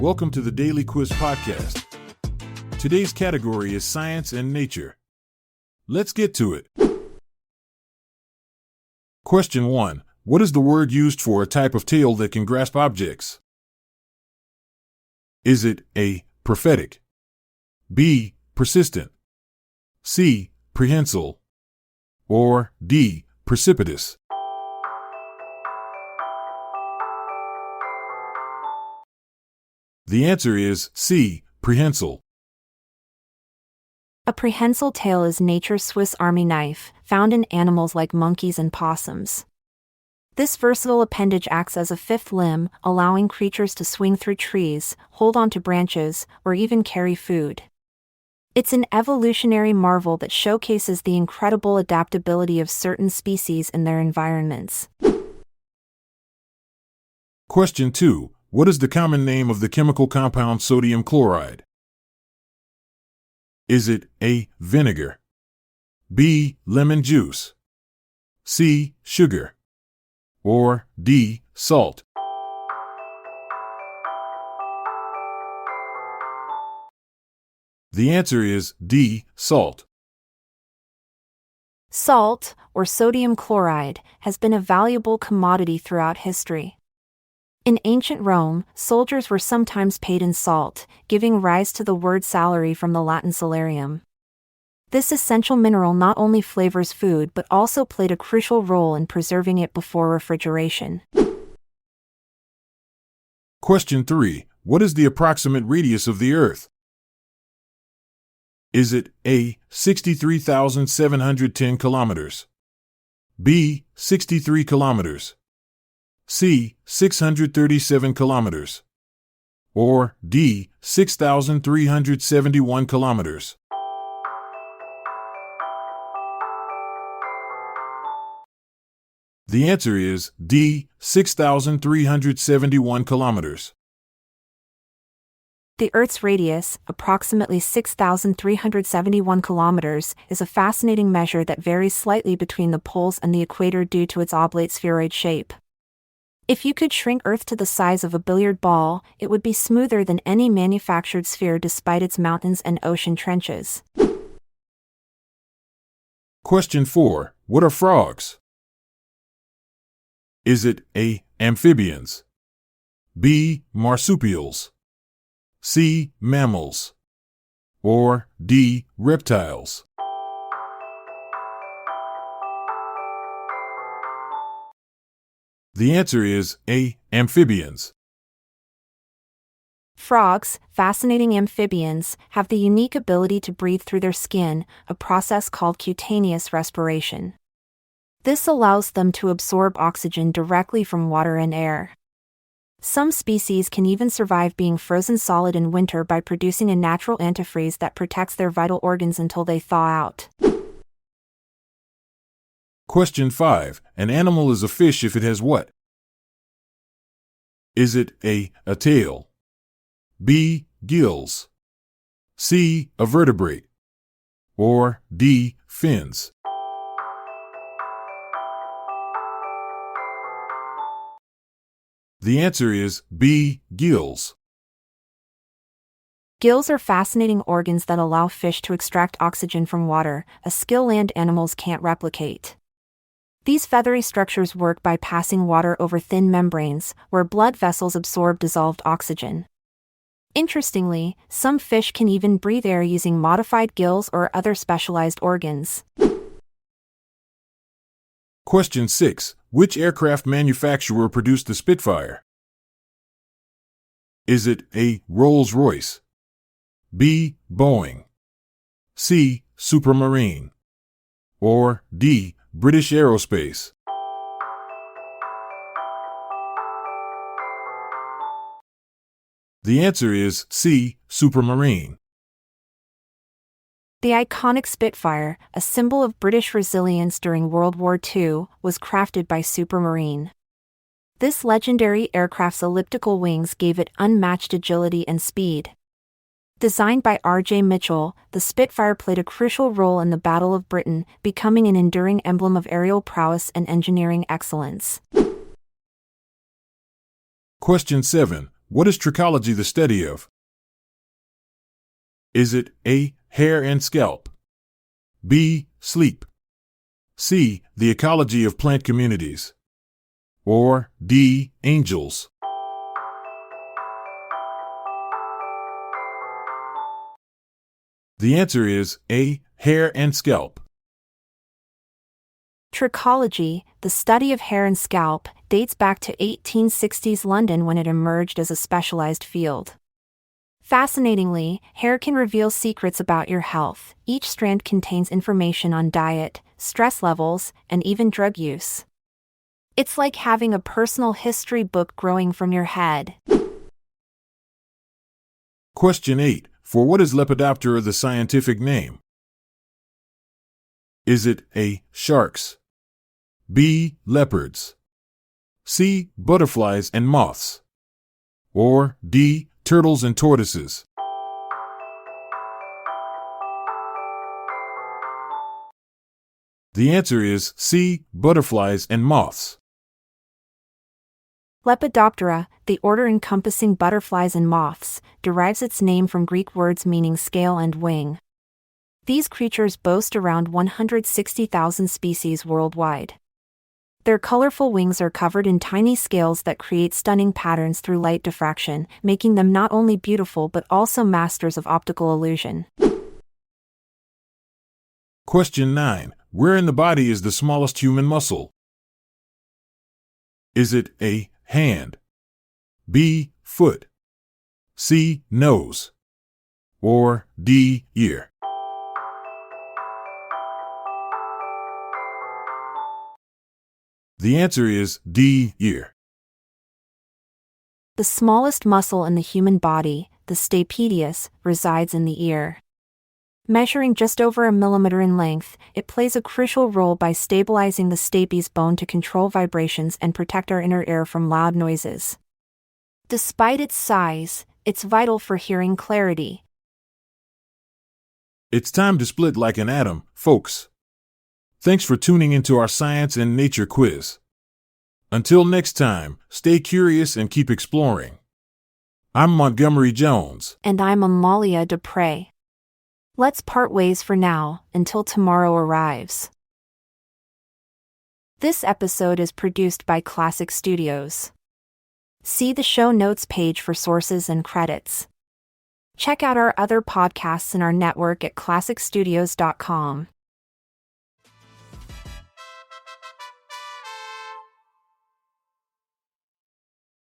Welcome to the Daily Quiz Podcast. Today's category is Science and Nature. Let's get to it. Question 1. What is the word used for a type of tail that can grasp objects? Is it A. Prophetic, B. Persistent, C. Prehensile, or D. Precipitous? The answer is C. Prehensile. A prehensile tail is nature's Swiss Army knife, found in animals like monkeys and possums. This versatile appendage acts as a fifth limb, allowing creatures to swing through trees, hold onto branches, or even carry food. It's an evolutionary marvel that showcases the incredible adaptability of certain species in their environments. Question 2. What is the common name of the chemical compound sodium chloride? Is it A. Vinegar, B. Lemon juice, C. Sugar, or D. Salt? The answer is D. Salt. Salt, or sodium chloride, has been a valuable commodity throughout history. In ancient Rome, soldiers were sometimes paid in salt, giving rise to the word salary from the Latin salarium. This essential mineral not only flavors food but also played a crucial role in preserving it before refrigeration. Question 3. What is the approximate radius of the Earth? Is it A. 63,710 kilometers, B. 63 kilometers, C. 637 kilometers, or D. 6,371 kilometers? The answer is D. 6,371 kilometers. The Earth's radius, approximately 6,371 kilometers, is a fascinating measure that varies slightly between the poles and the equator due to its oblate spheroid shape. If you could shrink Earth to the size of a billiard ball, it would be smoother than any manufactured sphere despite its mountains and ocean trenches. Question 4. What are frogs? Is it A. Amphibians, B. Marsupials, C. Mammals, or D. Reptiles? The answer is A. Amphibians. Frogs, fascinating amphibians, have the unique ability to breathe through their skin, a process called cutaneous respiration. This allows them to absorb oxygen directly from water and air. Some species can even survive being frozen solid in winter by producing a natural antifreeze that protects their vital organs until they thaw out. Question 5. An animal is a fish if it has what? Is it A. a tail, B. gills, C. a vertebrate, or D. fins? The answer is B. gills. Gills are fascinating organs that allow fish to extract oxygen from water, a skill land animals can't replicate. These feathery structures work by passing water over thin membranes, where blood vessels absorb dissolved oxygen. Interestingly, some fish can even breathe air using modified gills or other specialized organs. Question 6. Which aircraft manufacturer produced the Spitfire? Is it A. Rolls-Royce, B. Boeing, C. Supermarine, or D. British Aerospace? The answer is C. Supermarine. The iconic Spitfire, a symbol of British resilience during World War II, was crafted by Supermarine. This legendary aircraft's elliptical wings gave it unmatched agility and speed. Designed by R.J. Mitchell, the Spitfire played a crucial role in the Battle of Britain, becoming an enduring emblem of aerial prowess and engineering excellence. Question 7. What is trichology the study of? Is it A. Hair and scalp, B. Sleep, C. The ecology of plant communities, or D. Angels? The answer is A. Hair and scalp. Trichology, the study of hair and scalp, dates back to 1860s London when it emerged as a specialized field. Fascinatingly, hair can reveal secrets about your health. Each strand contains information on diet, stress levels, and even drug use. It's like having a personal history book growing from your head. Question 8. For what is Lepidoptera the scientific name? Is it A. Sharks, B. Leopards, C. Butterflies and moths, or D. Turtles and tortoises? The answer is C. Butterflies and moths. Lepidoptera, the order encompassing butterflies and moths, derives its name from Greek words meaning scale and wing. These creatures boast around 160,000 species worldwide. Their colorful wings are covered in tiny scales that create stunning patterns through light diffraction, making them not only beautiful but also masters of optical illusion. Question 9. Where in the body is the smallest human muscle? Is it A. Hand, B. Foot, C. Nose, or D. Ear? The answer is D. Ear. The smallest muscle in the human body, the stapedius, resides in the ear. Measuring just over 1 millimeter in length, it plays a crucial role by stabilizing the stapes bone to control vibrations and protect our inner ear from loud noises. Despite its size, it's vital for hearing clarity. It's time to split like an atom, folks. Thanks for tuning into our science and nature quiz. Until next time, stay curious and keep exploring. I'm Montgomery Jones. And I'm Amalia Dupre. Let's part ways for now, until tomorrow arrives. This episode is produced by Classic Studios. See the show notes page for sources and credits. Check out our other podcasts in our network at classicstudios.com.